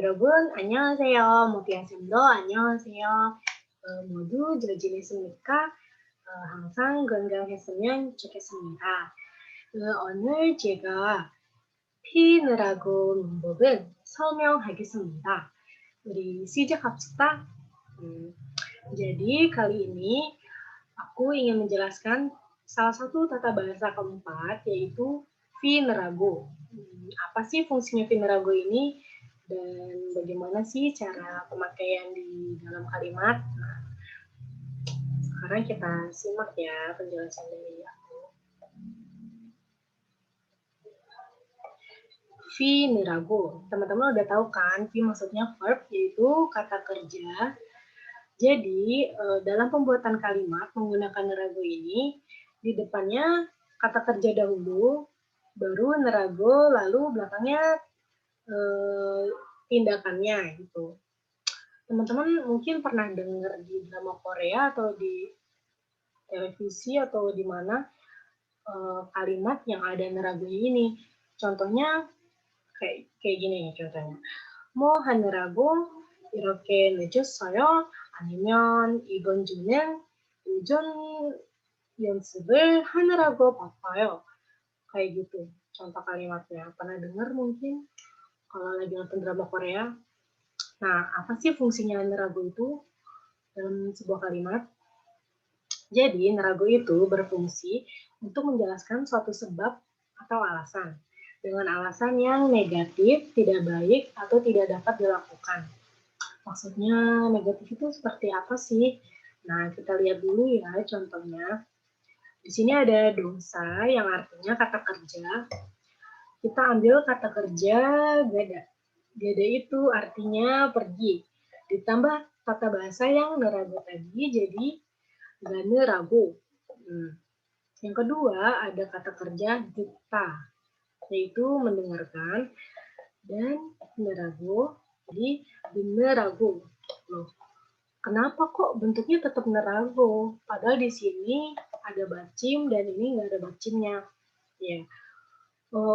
여러분, 안녕하세요. 모티아쌤도 안녕하세요. 모두 잘 지냈습니까? 항상 건강했으면 좋겠습니다. 오늘 제가 피느라고 문법은 설명하겠습니다. Udah sijak합시다. Jadi kali ini aku ingin menjelaskan salah satu tata bahasa keempat, yaitu Vinerago. Apa sih fungsinya Vinerago ini dan bagaimana sih cara pemakaian di dalam kalimat? Nah, sekarang kita simak ya penjelasan dari aku. Vinerago, teman-teman udah tahu kan? V maksudnya verb, yaitu kata kerja. Jadi, dalam pembuatan kalimat menggunakan nerago ini, di depannya kata kerja dahulu, baru nerago, lalu belakangnya tindakannya gitu. Teman-teman mungkin pernah dengar di drama Korea atau di televisi atau di mana kalimat yang ada neragonya ini. Contohnya kayak gini nih contohnya. 뭐 하느라고 이렇게 늦었어요? 아니면 이번 주는 오전 연습을 하느라고 바빠요. Kayak gitu contoh kalimatnya. Pernah dengar mungkin kalau lagi nonton drama Korea? Nah, apa sih fungsinya nerago itu dalam sebuah kalimat? Jadi, nerago itu berfungsi untuk menjelaskan suatu sebab atau alasan. Dengan alasan yang negatif, tidak baik, atau tidak dapat dilakukan. Maksudnya negatif itu seperti apa sih? Nah, kita lihat dulu ya contohnya. Di sini ada dosa yang artinya kata kerja. Kita ambil kata kerja gada. Gada itu artinya pergi. Ditambah tata bahasa yang nerago tadi jadi gane rago. Yang kedua ada kata kerja dikta, yaitu mendengarkan, dan nerago jadi nerago. Loh, kenapa kok bentuknya tetap nerago? Padahal di sini ada bacim dan ini nggak ada bacimnya. Ya.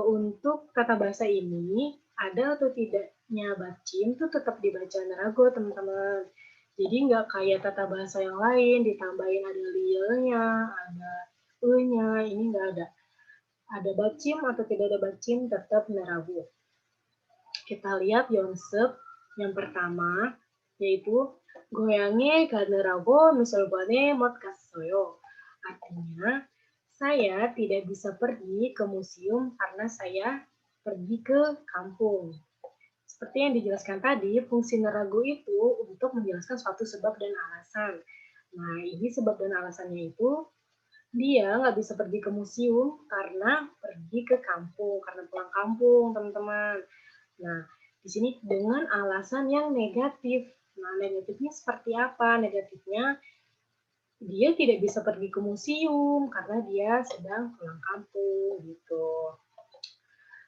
Untuk kata bahasa ini, ada atau tidaknya bacim itu tetap dibaca nerago, teman-teman. Jadi nggak kayak tata bahasa yang lain, ditambahin ada lielnya, ada e-nya, ini nggak ada. Ada bacim atau tidak ada bacim, tetap nerago. Kita lihat yonsep yang pertama, yaitu goyangnya 가느라고 미술관에 못 갔어요. Artinya, saya tidak bisa pergi ke museum karena saya pergi ke kampung. Seperti yang dijelaskan tadi, fungsi nerago itu untuk menjelaskan suatu sebab dan alasan. Nah, ini sebab dan alasannya itu, dia nggak bisa pergi ke museum karena pergi ke kampung, karena pulang kampung, teman-teman. Nah, di sini dengan alasan yang negatif. Nah, negatifnya seperti apa? Negatifnya, dia tidak bisa pergi ke museum karena dia sedang pulang kampung gitu.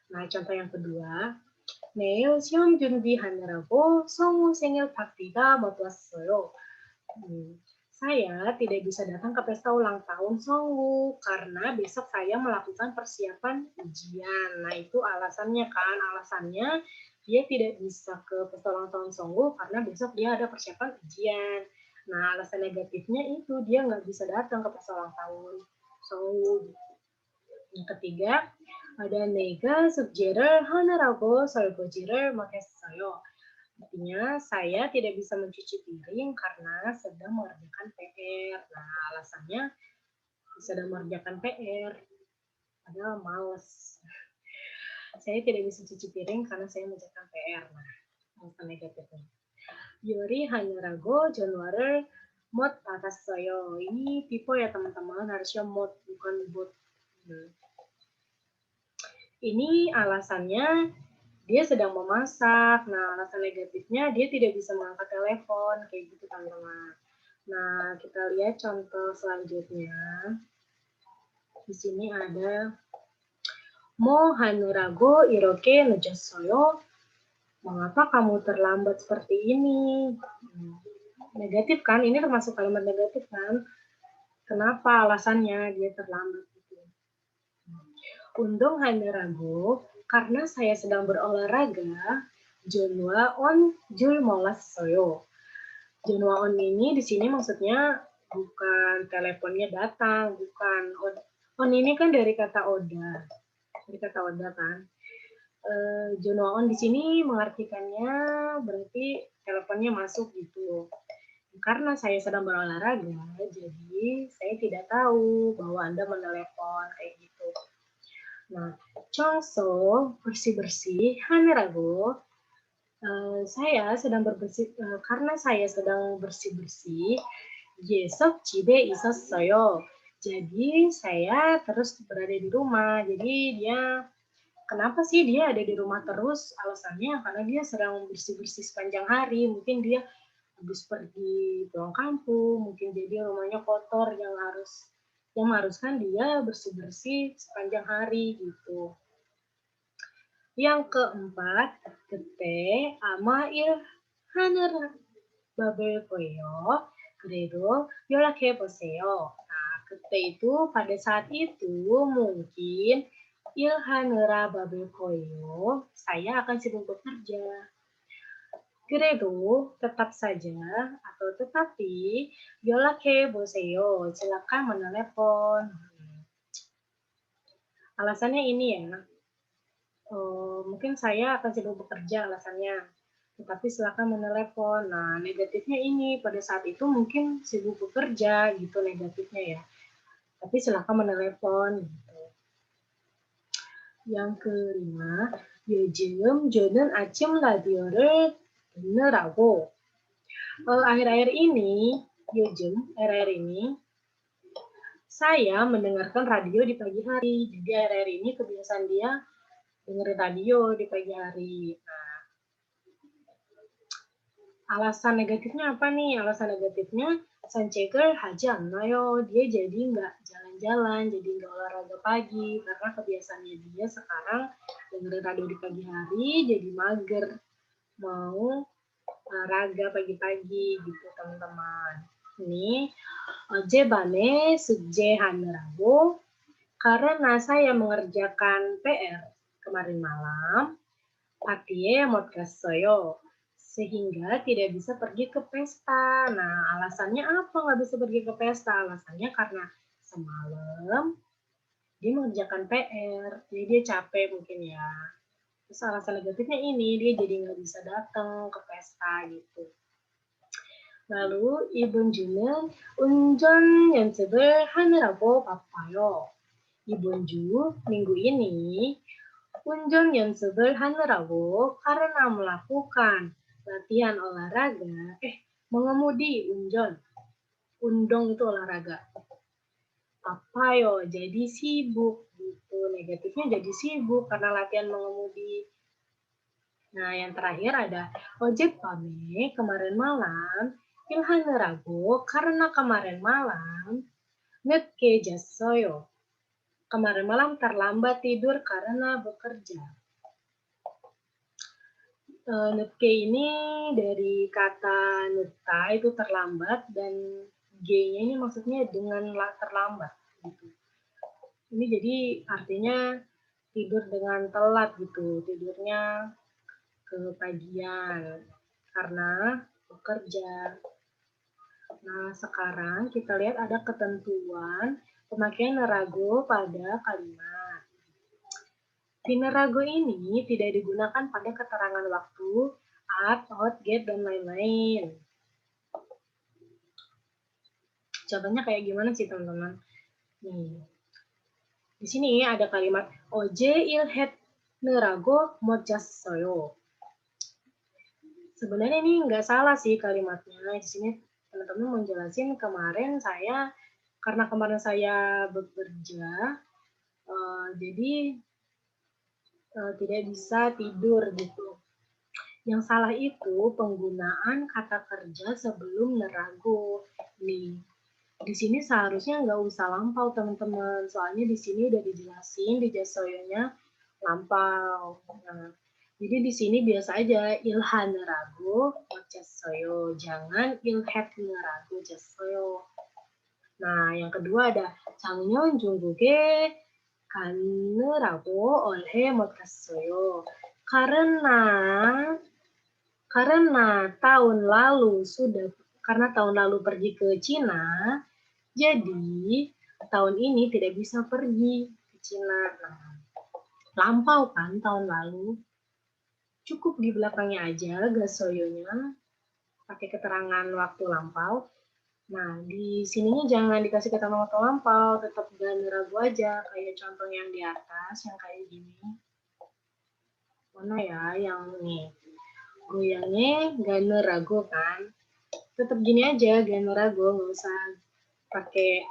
Nah, contoh yang kedua, 내일 시험 준비하느라고 성우 생일 파티가 못 왔어요. Saya tidak bisa datang ke pesta ulang tahun Songwu karena besok saya melakukan persiapan ujian. Nah, itu alasannya kan. Alasannya dia tidak bisa ke pesta ulang tahun Songwu karena besok dia ada persiapan ujian. Nah, alasan negatifnya itu dia nggak bisa datang ke pesta ulang tahun Songwu. Yang ketiga, ada 내가 숙제를 하느라고 설거지를 못했어요. Artinya, saya tidak bisa mencuci piring karena sedang mengerjakan PR. Nah, alasannya sedang mengerjakan PR. Padahal males. Saya tidak bisa cuci piring karena saya mengerjakan PR. Nah, alasan negatifnya. Yori 하느라고 전화를 못 받았어요. Ini tipe ya teman-teman, harusnya 못, bukan bot. Ini alasannya dia sedang memasak. Nah, alasan negatifnya dia tidak bisa mengangkat telepon, kayak gitu teman-teman. Nah, kita lihat contoh selanjutnya. Di sini ada 뭐 하느라고 이렇게 늦었어요? Mengapa kamu terlambat seperti ini? Negatif kan? Ini termasuk kalimat negatif kan? Kenapa alasannya dia terlambat gitu? 운동하느라고 karena saya sedang berolahraga, 전화 온 줄 몰랐어요. 전화 on ini di sini maksudnya bukan teleponnya datang, bukan. On ini kan dari kata oda. Dari kata oda kan. Jonwa on di sini mengartikannya berarti teleponnya masuk gitu. Karena saya sedang berolahraga, jadi saya tidak tahu bahwa Anda menelepon kayak gitu. Nah, 청소 bersih-bersih 하느라고 saya sedang berbersih karena saya sedang bersih-bersih 계속 집에 있었어요. Jadi saya terus berada di rumah. Jadi dia kenapa sih dia ada di rumah terus? Alasannya karena dia sedang bersih-bersih sepanjang hari. Mungkin dia habis pergi pulang kampung, mungkin jadi rumahnya kotor yang mengharuskan dia bersih-bersih sepanjang hari gitu. Yang keempat, 그때 아마 일하느라 바쁠 거예요. 그래도 연락해 보세요. Nah, 그때 itu pada saat itu mungkin 일하느라 바쁠 거예요. Saya akan sibuk bekerja. 그래도 tetap saja atau tetapi 연락해 보세요. Silakan menelepon. Alasannya ini ya. Mungkin saya akan sibuk bekerja alasannya. Tetapi silakan menelepon. Nah, negatifnya ini pada saat itu mungkin sibuk bekerja gitu negatifnya ya. Tapi silakan menelepon gitu. Yang kelima, 요즘 저는 아침 라디오를 듣느라고 akhir-akhir ini, akhir-akhir ini saya mendengarkan radio di pagi hari. Jadi akhir-akhir ini kebiasaan dia dengerin radio di pagi hari. Nah, alasan negatifnya apa nih? Alasan negatifnya 산책을 하지 않나요? Dia jadi nggak jalan-jalan, jadi nggak olahraga pagi karena kebiasaannya dia sekarang dengerin radio di pagi hari jadi mager mau olahraga pagi-pagi gitu teman-teman. Ini 어젯밤에 숙제하느라고 karena saya mengerjakan PR kemarin malam 파티에 못 갔어요. Sehingga tidak bisa pergi ke pesta. Nah, alasannya apa nggak bisa pergi ke pesta? Alasannya karena semalam dia mengerjakan PR, jadi dia capek mungkin ya. Terus alasan negatifnya ini, dia jadi nggak bisa datang ke pesta gitu. Lalu 이번 주는 운전 연습을 하느라고 바빠요. 이번 주, minggu ini, 운전 연습을 하느라고 karena melakukan latihan olahraga, mengemudi unjon. Undong itu olahraga. Apayo, jadi sibuk gitu. Negatifnya jadi sibuk karena latihan mengemudi. Nah, yang terakhir ada 어젯밤에 kemarin malam 일하느라고 karena kemarin malam 늦게 잤어요. Kemarin malam terlambat tidur karena bekerja. 늦게 ini dari kata 늦다 itu terlambat dan G-nya ini maksudnya dengan terlambat gitu. Ini jadi artinya tidur dengan telat gitu, tidurnya kepagian karena bekerja. Nah, sekarang kita lihat ada ketentuan pemakaian nerago pada kalimat. Di nerago ini tidak digunakan pada keterangan waktu, at, out, get, dan lain-lain. Contohnya kayak gimana sih teman-teman? Nih, di sini ada kalimat 어제 일했느라고 못 잤어요. Sebenarnya ini nggak salah sih kalimatnya. Di sini teman-teman mau jelasin karena kemarin saya bekerja, jadi tidak bisa tidur gitu. Yang salah itu penggunaan kata kerja sebelum nerago. Nih, di sini seharusnya nggak usah lampau teman-teman. Soalnya di sini udah dijelasin di jasoyonya lampau. Nah, jadi di sini biasa aja ilhan nerago jasoyo. Jangan ilhet nerago jasoyo. Nah, yang kedua ada 작년 중국에 가느라고 올해 못 갔어요. Karena Karena tahun lalu sudah karena tahun lalu pergi ke Cina, jadi tahun ini tidak bisa pergi ke Cina. Nah, lampau kan tahun lalu. Cukup di belakangnya aja gasoyonya pakai keterangan waktu lampau. Nah, di sininya jangan dikasih keterangan waktu lampau, tetap dan ragu aja kayak contoh yang di atas yang kayak gini. Mana ya yang nih? Goyangnya gak ragu kan? Tetap gini aja, gak ragu, nggak usah pakai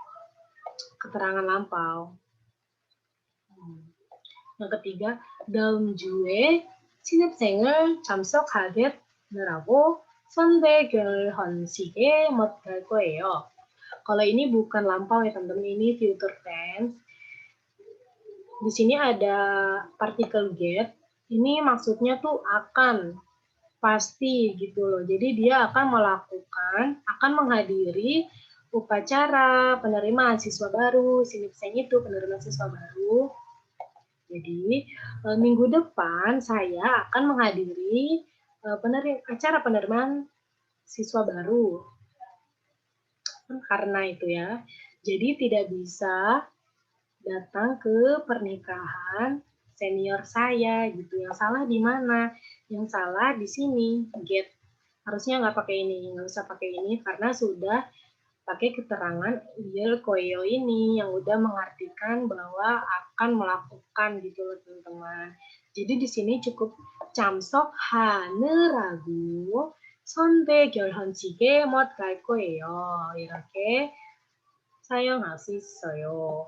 keterangan lampau. Yang ketiga, dalam jue 신입생을 참석하겠느라고 선배 결혼식에 못 갈 거예요. Kalau ini bukan lampau ya teman-teman, ini future tense. Di sini ada partikel get. Ini maksudnya tuh akan, pasti gitu loh. Jadi dia akan menghadiri upacara penerimaan siswa baru. Sinipseng itu penerimaan siswa baru. Jadi minggu depan saya akan menghadiri acara penerimaan siswa baru. Karena itu ya, jadi tidak bisa datang ke pernikahan senior saya gitu. Yang salah di mana? Yang salah di sini, get. Harusnya nggak pakai ini, nggak usah pakai ini karena sudah pakai keterangan il koyo ini yang udah mengartikan bahwa akan melakukan gitu loh teman-teman. Jadi di sini cukup camsok 하느라고 선배 결혼식에 못 갈 거예요. 이렇게 사용할 수 있어요.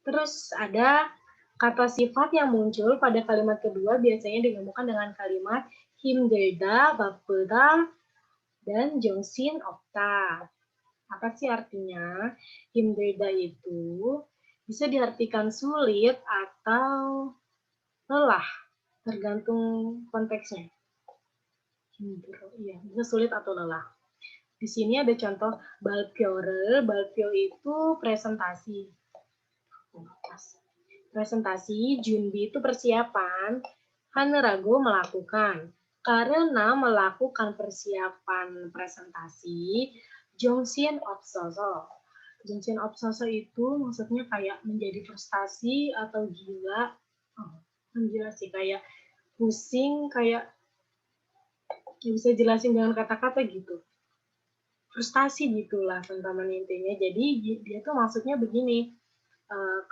Terus ada kata sifat yang muncul pada kalimat kedua biasanya digabungkan dengan kalimat 힘들다, 바쁘다, dan 정신 없다. Apa sih artinya? 힘들다 itu bisa diartikan sulit atau lelah, tergantung konteksnya. Iya, bisa sulit atau lelah. Di sini ada contoh 발표를, 발표 itu presentasi. Presentasi, 준비 itu persiapan, 하느라고 melakukan. Karena melakukan persiapan presentasi, 정신 없어서. 정신 없어서 itu maksudnya kayak menjadi frustasi atau gila. Oh, gila sih, kayak pusing, kayak bisa jelasin dengan kata-kata gitu. Frustasi gitulah teman-teman intinya. Jadi dia tuh maksudnya begini,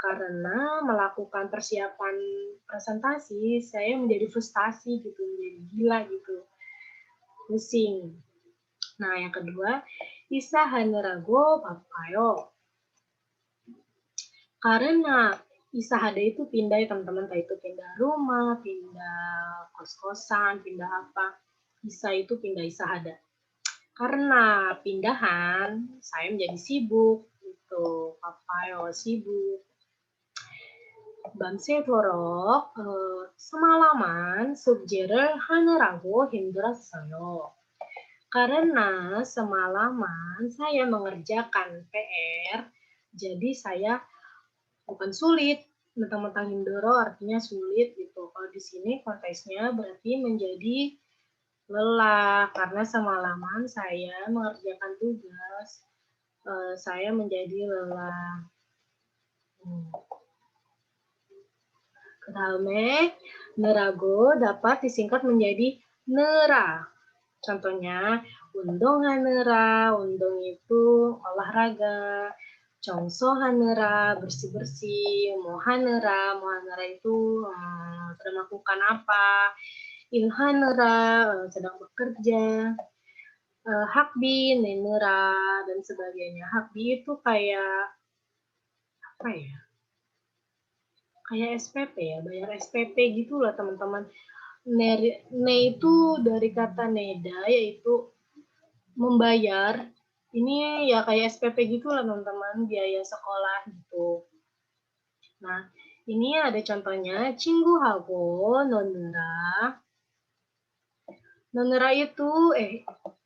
karena melakukan persiapan presentasi, saya menjadi frustasi gitu, menjadi gila gitu, pusing. Nah, yang kedua, isa hanerago papayo. Karena isahada itu pindah ya teman-teman, kayak itu pindah rumah, pindah kos-kosan, pindah apa. Isa itu pindah isahada. Karena pindahan, saya menjadi sibuk gitu, papayo sibuk. 밤새도록 semalaman 숙제를 하느라고 힘들었어요. Karena semalaman saya mengerjakan PR, jadi saya bukan sulit, mentang-mentang hindoro artinya sulit gitu. Kalau di sini konteksnya berarti menjadi lelah karena semalaman saya mengerjakan tugas, saya menjadi lelah. Kadalamnya, nerago dapat disingkat menjadi nera. Contohnya, undong hanera, undong itu olahraga, congso hanera, bersih-bersih, mohanera, mohanera itu sedang melakukan apa, ilhanera, sedang bekerja, hakbi, nenera, dan sebagainya. Hakbi itu kayak, apa ya? Kayak SPP ya, bayar SPP gitu lah teman-teman. Ne itu dari kata neda, yaitu membayar. Ini ya kayak SPP gitu lah teman-teman, biaya sekolah gitu. Nah, ini ada contohnya, 친구하고 노느라. 노느라 itu,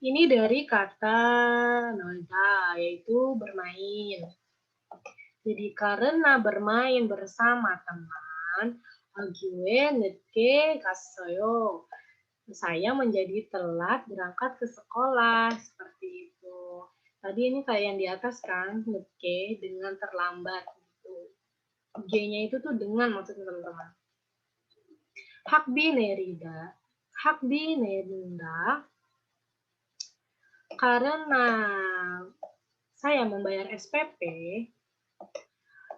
ini dari kata 놀다, yaitu bermain. Jadi karena bermain bersama teman, gue 늦게 갔어요. Saya menjadi telat berangkat ke sekolah, seperti itu. Tadi ini kayak yang di atas kan, nge-G dengan terlambat gitu. G-nya itu tuh dengan maksudnya teman-teman. Hakbi nerida. Hakbi nerinda. Karena saya membayar SPP,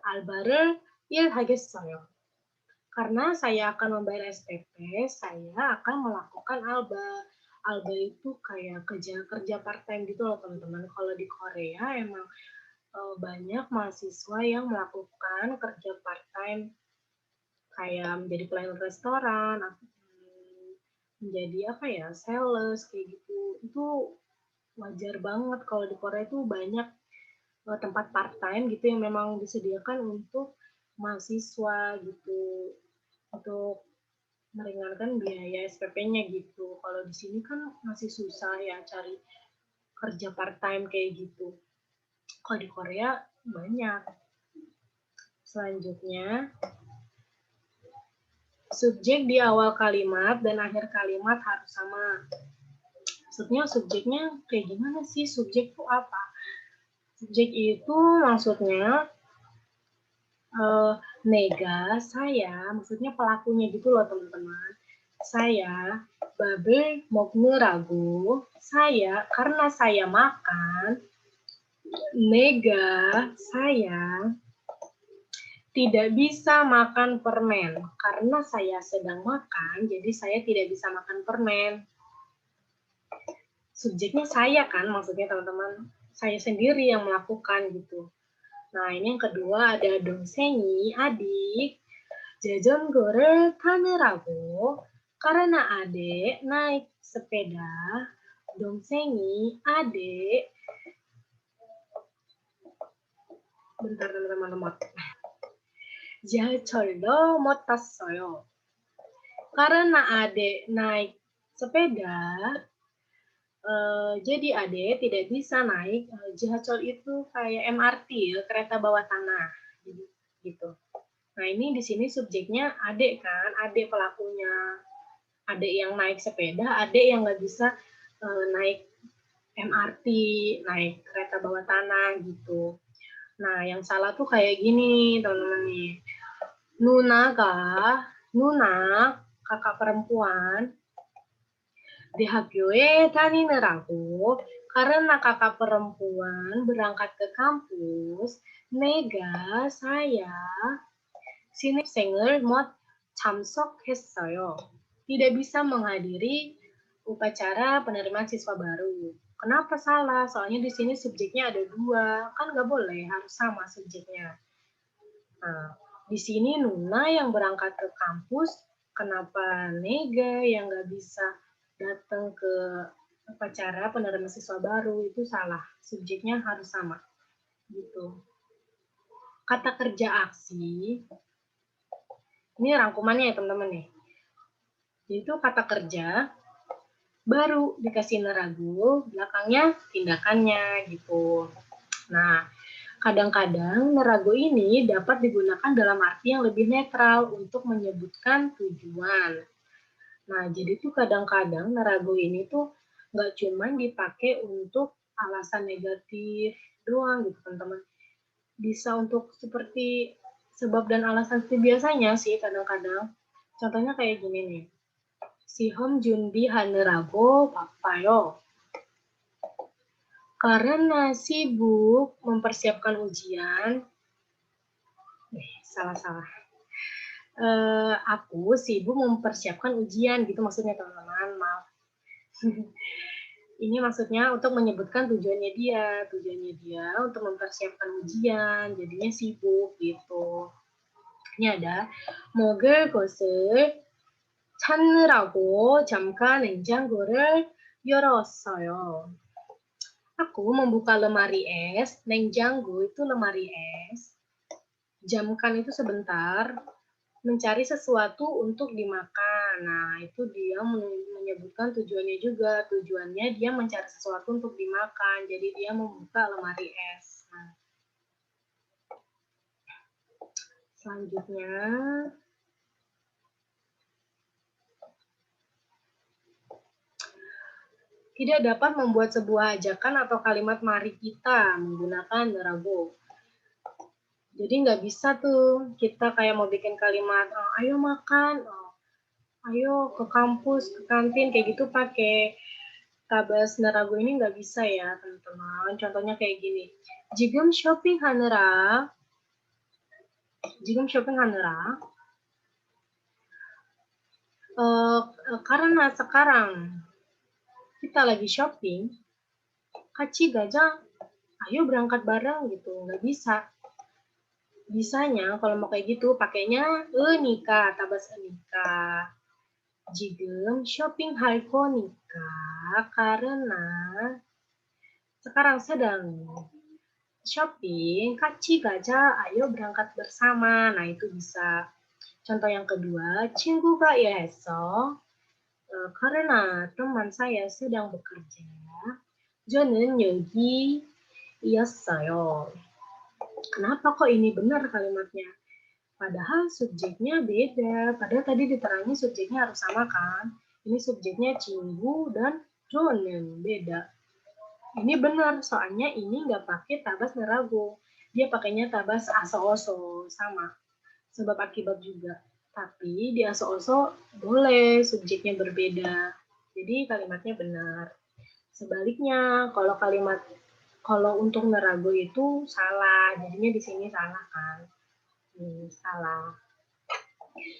albar을 일하겠어요. Karena saya akan membayar SPP, saya akan melakukan alba. Alba itu kayak kerja part-time gitu loh teman-teman. Kalau di Korea emang banyak mahasiswa yang melakukan kerja part-time kayak menjadi pelayan restoran, menjadi apa ya, sales kayak gitu. Itu wajar banget kalau di Korea itu banyak tempat part-time gitu yang memang disediakan untuk mahasiswa gitu, untuk meringankan biaya SPP-nya gitu. Kalau di sini kan masih susah ya cari kerja part-time kayak gitu. Kalau di Korea banyak. Selanjutnya, subjek di awal kalimat dan akhir kalimat harus sama. Maksudnya subjeknya kayak gimana sih? Subjek itu apa? Subjek itu maksudnya nega, saya, maksudnya pelakunya gitu loh teman-teman. Saya, babel 먹느라고, saya, karena saya makan, nega, saya, tidak bisa makan permen. Karena saya sedang makan, jadi saya tidak bisa makan permen. Subjeknya saya kan, maksudnya teman-teman. Saya sendiri yang melakukan gitu. Nah, ini yang kedua ada 동생이 adik. 자전거를 타느라고 karena adik naik sepeda. 동생이 adik. Bentar teman-teman. 지하철로 못 탔어요. Karena adik naik sepeda, jadi adik tidak bisa naik jihacheol itu kayak MRT ya, kereta bawah tanah gitu. Nah ini di sini subjeknya adik kan, adik pelakunya, adik yang naik sepeda, adik yang nggak bisa naik MRT, naik kereta bawah tanah gitu. Nah yang salah tuh kayak gini teman-teman nih, Nuna kakak perempuan di 학교에 다니느라고 karena kakak perempuan berangkat ke kampus, nega saya 신입생을 못 참석했어요. Tidak bisa menghadiri upacara penerimaan siswa baru. Kenapa salah? Soalnya di sini subjeknya ada dua, kan nggak boleh, harus sama subjeknya. Nah, di sini Nuna yang berangkat ke kampus, kenapa Nega yang nggak bisa datang ke upacara penerimaan siswa baru, itu salah. Subjeknya harus sama. Gitu. Kata kerja aksi, ini rangkumannya ya teman-teman nih. Itu kata kerja, baru dikasih neragu, belakangnya tindakannya gitu. Nah, kadang-kadang nerago ini dapat digunakan dalam arti yang lebih netral untuk menyebutkan tujuan. Nah, jadi tuh kadang-kadang nerago ini tuh nggak cuma dipakai untuk alasan negatif doang gitu teman-teman. Bisa untuk seperti sebab dan alasan seperti biasanya sih kadang-kadang. Contohnya kayak gini nih. 시험 준비하느라고 바빠요. Karena sibuk mempersiapkan ujian. Salah-salah. Aku sibuk mempersiapkan ujian gitu maksudnya teman-teman, maaf. Ini maksudnya untuk menyebutkan tujuannya dia untuk mempersiapkan ujian, jadinya sibuk gitu. Ini ada 먹을 것을 찾느라고 잠깐 냉장고를 열었어요. Aku membuka lemari es, 냉장고 itu lemari es. Jamkan itu sebentar, mencari sesuatu untuk dimakan. Nah, itu dia menyebutkan tujuannya juga. Tujuannya dia mencari sesuatu untuk dimakan. Jadi dia membuka lemari es. Nah, selanjutnya, Tidak dapat membuat sebuah ajakan atau kalimat mari kita menggunakan nerago. Jadi nggak bisa tuh kita kayak mau bikin kalimat, ayo makan, ayo ke kampus, ke kantin, kayak gitu pakai tabas nerago ini nggak bisa ya teman-teman. Contohnya kayak gini, 지금 쇼핑하느라, 지금 쇼핑하느라, karena sekarang kita lagi shopping, 같이 가자, ayo berangkat bareng gitu, nggak bisa. Bisanya kalau mau kayak gitu pakainya nikah, tabas nikah. 지금 쇼핑할 거니까 karena sekarang sedang shopping, 같이 가자, ayo berangkat bersama. Nah, itu bisa. Contoh yang kedua, 친구가 일해서 karena teman saya sedang bekerja, 저는 여기였어요. Kenapa kok ini benar kalimatnya? Padahal subjeknya beda. Padahal tadi diterangin subjeknya harus sama kan? Ini subjeknya 친구 dan jonen beda. Ini benar, soalnya ini nggak pakai tabas nerago. Dia pakainya tabas aso-oso, sama. Sebab akibat juga. Tapi di aso-oso boleh subjeknya berbeda. Jadi kalimatnya benar. Sebaliknya, kalau untuk nerago itu salah. Jadinya di sini salah kan? 사라.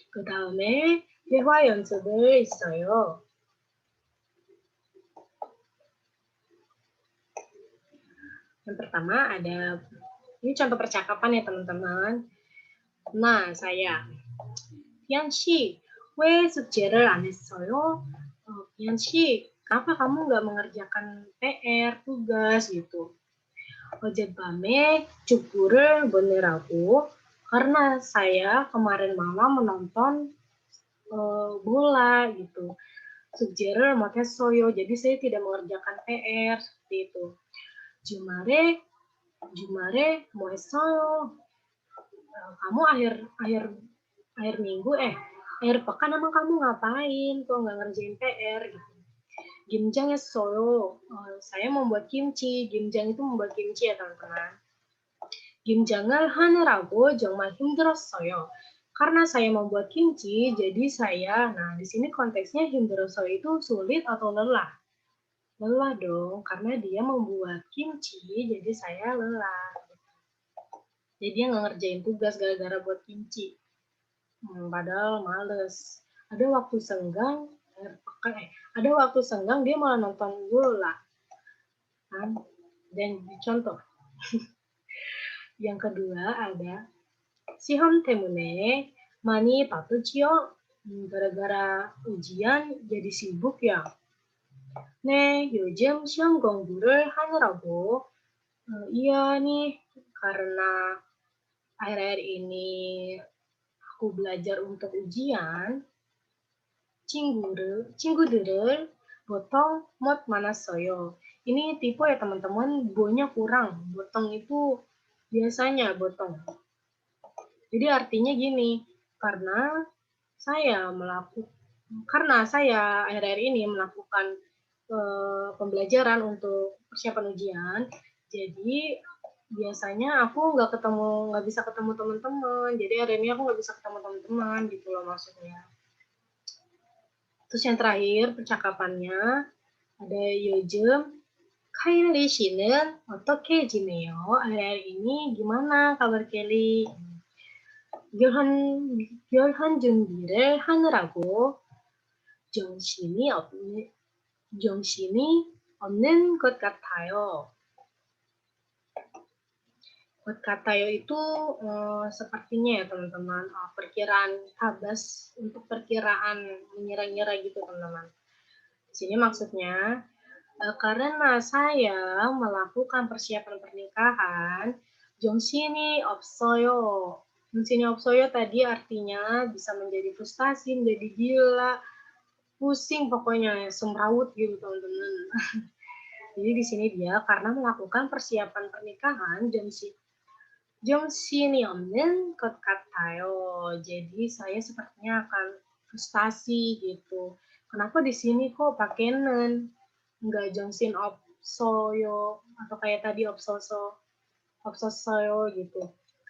그 다음에 대화 연습을 있어요. Yang pertama ada, ini contoh percakapan ya teman-teman. Nah, saya, 비안 씨, 왜 숙제를 안 했어요? 비안 씨, kenapa kamu nggak mengerjakan PR, tugas gitu? 어젯밤에 축구를 보느라고 karena saya kemarin malam menonton bola gitu. 숙제를 못했어요. Jadi saya tidak mengerjakan PR seperti itu. 주말에 주말에 뭐 했어요? Kamu akhir minggu akhir pekan emang kamu ngapain? Kok nggak ngerjain PR gitu. Gimjang 했어요. Saya membuat kimchi. Gimjang itu membuat kimchi ya teman-teman. 김장을 하느라고 정말 힘들었어요. Karena saya membuat kimchi, jadi nah di sini konteksnya 힘들었어요 itu sulit atau lelah. Lelah dong, karena dia membuat kimchi, jadi saya lelah. Jadi dia nggak ngerjain tugas gara-gara buat kimchi. Padahal males. Ada waktu senggang, ada waktu senggang dia malah nonton bola. Kan? Dan contoh. Yang kedua ada 시험 때문에 많이 바쁘지요? gara-gara ujian jadi sibuk ya. 네, 요즘 시험 공부를 하느라고. Iya nih, karena akhir-akhir ini aku belajar untuk ujian. 친구들을 보통 못 만났어요. Ini tipe ya teman-teman, bonya kurang. Botong itu biasanya botong. Jadi artinya gini, karena saya akhir-akhir ini melakukan pembelajaran untuk persiapan ujian, jadi biasanya aku nggak bisa ketemu teman-teman. Jadi hari ini aku nggak bisa ketemu teman-teman gitu loh maksudnya. Terus yang terakhir percakapannya ada 요즘 카일리 씨는 어떻게 지내요? Akhir-akhir ini gimana kabar Kelly? 결혼 준비를 하느라고 정신이 없는 것 같아요. 것 같아요 itu sepertinya ya teman-teman, perkiraan tabas untuk perkiraan mengira-ngira gitu teman-teman. Di sini maksudnya karena saya melakukan persiapan pernikahan, 정신이 없어요. 정신이 없어요 tadi artinya bisa menjadi frustasi, menjadi gila, pusing pokoknya, semrawut gitu teman-teman. Jadi di sini dia karena melakukan persiapan pernikahan 정신이 없는 것 같아요. Jadi saya sepertinya akan frustasi gitu. Kenapa di sini kok pakai nen? nggak jongsin opsoyo atau kayak tadi opsosoyo gitu.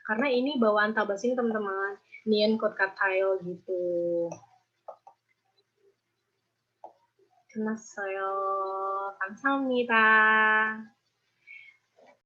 Karena ini bawaan tabas ini teman-teman, nien kot katayo gitu. Kenassayo, 감사합니다.